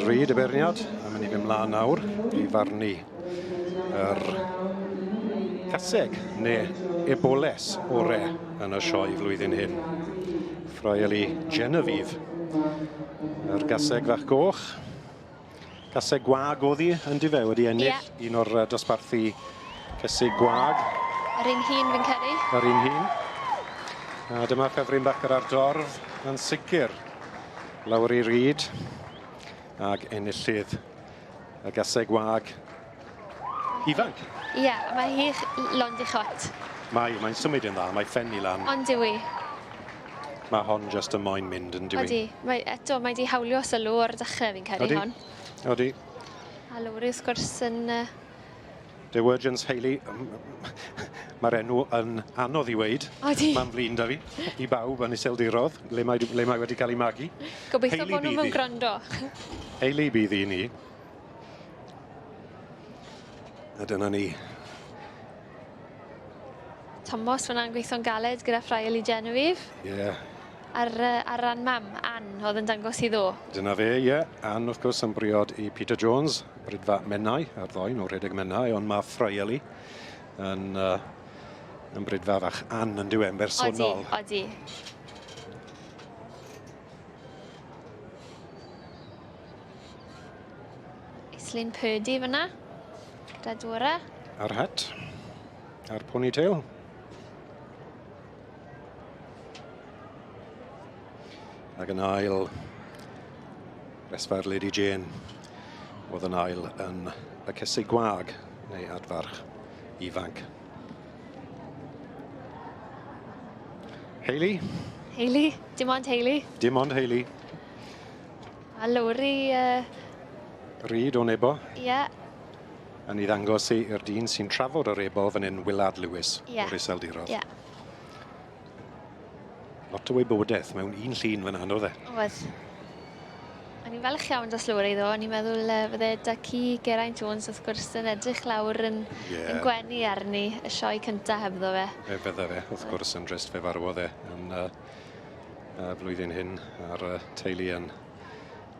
Ryd y berniad, a mynd I fy mlaen nawr I farnu yr caseg neu eboles orau yn y sioe flwyddyn hyn. Ffraeli Genevieve, yr gaseg fach goch. Caseg gwag oedd hi yn di fe wedi ennill un o'r dosbarthu caseg gwag. Yr un hun fi'n credu. Yr un hun. A dyma ffefryn bach ar dorf yn sicr lawr I Ryd ag enillydd y gaseg gwag ifanc. Ie, mae hi lond I chot. Mae'n symud yn dda, mae ffen I lan. Ond yw I. Mae hon just yn moyn mynd yn dwi. Odi, mae di hawlio sylw o'r dechrau fi'n credu hon. Odi. A Lowry wrth gwrs yn... Divergence Hayley, mae'r enw yn anodd I weid. Odi. Mae'n flin da fi, I bawb yn iseldirodd, le mae wedi cael ei magu. Gobeithio bod nhw mewn gwrando. Hayley bydd I ni. A dyna ni. Thomas fyna'n gweithio'n galed gyda Ffraeli Genevieve. Ie. Ar ran mam, Ann, oedd yn dangos I ddo. Dyna fe, ie. Ann, wrth gwrs, yn briod I Peter Jones, brydfa mennau, ar ddoen o rhedeg mennau, ond mae Ffraeli yn brydfa fach Ann yn diwen bersonol. Odi. Islyn Purdy fyna, gyda Dora. Ar het, ar ponytail. Ac yn ail, resfar Lady Jane, oedd yn ail yn y cysau gwag, neu adfarch ifanc. Hayley? Hayley? Dim ond Hayley? Dim ond Hayley. A Lowry... Ryd o nebo. Ie. A ni ddangos i'r dyn sy'n trafod yr ebol fan hyn Willard Lewis o'r Iseldirodd. Ie. Lot o wybodaeth mewn un llun fan hyn, oedd e? Oedd. O'n i'n falch iawn dros Lowry ddo. O'n i'n meddwl fydde Ducky Geraint Jones wrth gwrs yn edrych lawr yn gwenu arni y sioe cyntaf hebddo fe. Fydde fe, wrth gwrs yn drist fe farwodd e yn flwyddyn hyn ar teulu yn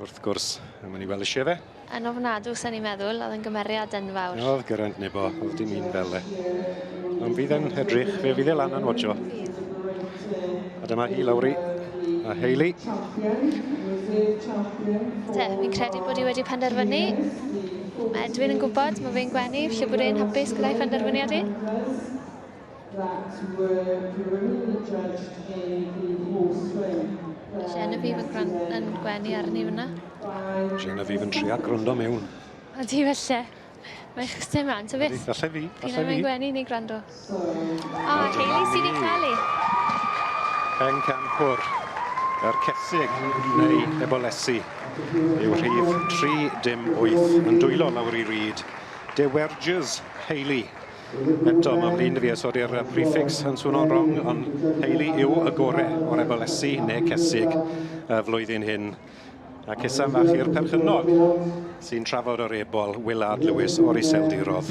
wrth gwrs yn mynd I weld eisiau fe. Yn ofnadw, sa'n i'n meddwl, oedd yn gymeriad enfawr. Oedd Geraint nebo, oedd dim un fel e. Ond fydd e'n edrych, fe fydd e lan yn watcho. A dyma hi Lowry a Hayley. Fi'n credu bod I wedi penderfynu. Mae Edwin yn gwybod, mae fe'n gwenu, lle bod e'n hapus gyda'i penderfyniad I. Genevieve yn gwenu arni fyna. Genevieve yn trio gwrando mewn. Odi felly. Mae'n chystau mewn, ta beth? Falle fi. Fi'n mynd gwenu ni gwrando. O, Hayley sydd I chael I. Pencampwr, yr cesig neu ebolesi yw rhif 3-8 yn dwylo lawr I Ryd. Diverges Hayley. Eto, mae flin fi os oeddi'r prefix yn swno'n rong, ond Hayley yw y gorau o'r ebolesi neu cesig flwyddyn hyn. Ac isan fach i'r perchynog sy'n trafod yr ebol Willard Lewis o'r Iseldirodd.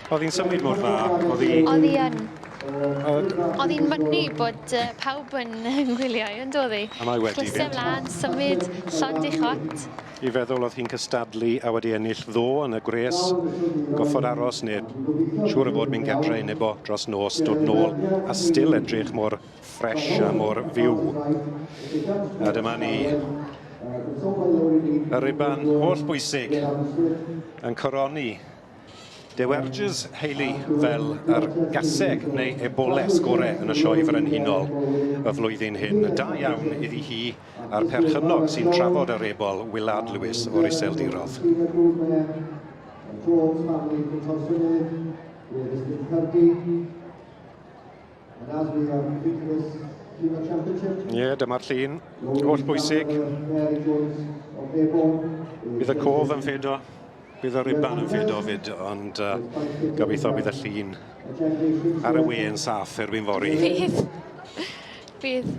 Oedd hi'n symud mor dda. Oedd hi yn. Oedd hi'n mynnu bod pawb yn gwylio I, ond oedd hi. A mae wedi Chlysau mlaen, symud, llond I chot. I feddwl oedd hi'n cystadlu a wedi ennill ddo yn y gres. Goffod aros neu siŵr o fod mi'n gedre nebo dros nos, dod nôl a still edrych mor ffres a mor fyw. A dyma ni y riban holl bwysig yn coroni Diverges Hayley fel yr gaseg neu eboles gorau yn y sioe frenhinol y flwyddyn hyn. Da iawn iddi hi a'r perchynog sy'n trafod yr ebol Willard Lewis o'r Iseldirodd. Ie, dyma'r llun. Holl bwysig. Bydd y cof yn ffido. Bydd y riban yn ffido fyd, ond gobeithio bydd y llun ar y we yn saff erbyn fori. Bydd.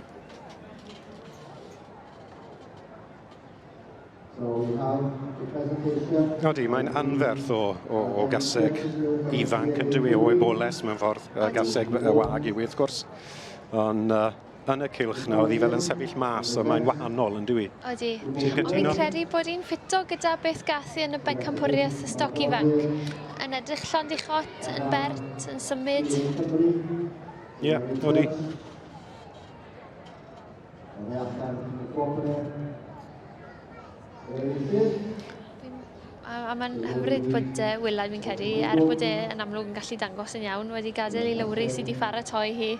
Odi, mae'n anferth o gaseg ifanc yn dywi o eboles mewn ffordd. Gaseg wag I wrth gwrs. Ond yn y cylch na, oedd hi fel yn sefyll mas, a mae'n wahanol yn dwi. Odi. Ti'n Ond cytuno? fi'n credu bod hi'n ffito gyda beth gath hi yn y Pencampwriaeth y stoc ifanc. Yn edrych llond i chot, yn bert, yn symud. Ie, odi. A mae'n hyfryd bod Willard fi'n credu, bod yn amlwg yn gallu dangos yn iawn, wedi gadael i lawri sydd wedi pharatoi hi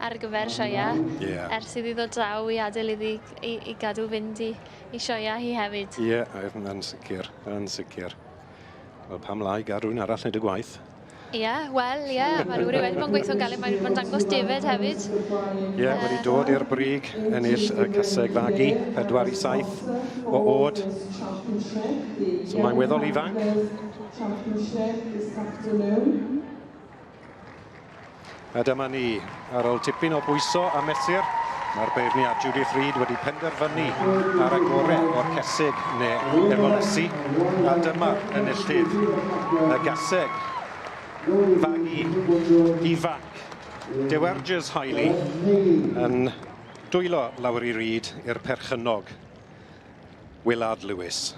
ar gyfer sioia. Ers iddi ddod draw i adael iddi i gadw fynd i sioia hi hefyd. Ie, yn sicr, yn sicr. Wel, pam lai gar rhywun arall wneud y gwaith. Ie, wel, ie, mae rhywun wedi bod yn gweithio'n galed, mae'n dangos David hefyd. Ie, wedi dod i'r brig, ennill y cyseg fagu, 4-7 o oed. So mae'n weddol ifanc. A dyma ni, ar ôl tipyn o bwyso a mesur, mae'r beirniad Judith Reid wedi penderfynu ar y gorau o'r cesig neu efolesu. A dyma enillydd y gaseg fagu ifanc. Dewerges Hailey yn dwylo lawr i Reid i'r perchynog Willard Lewis.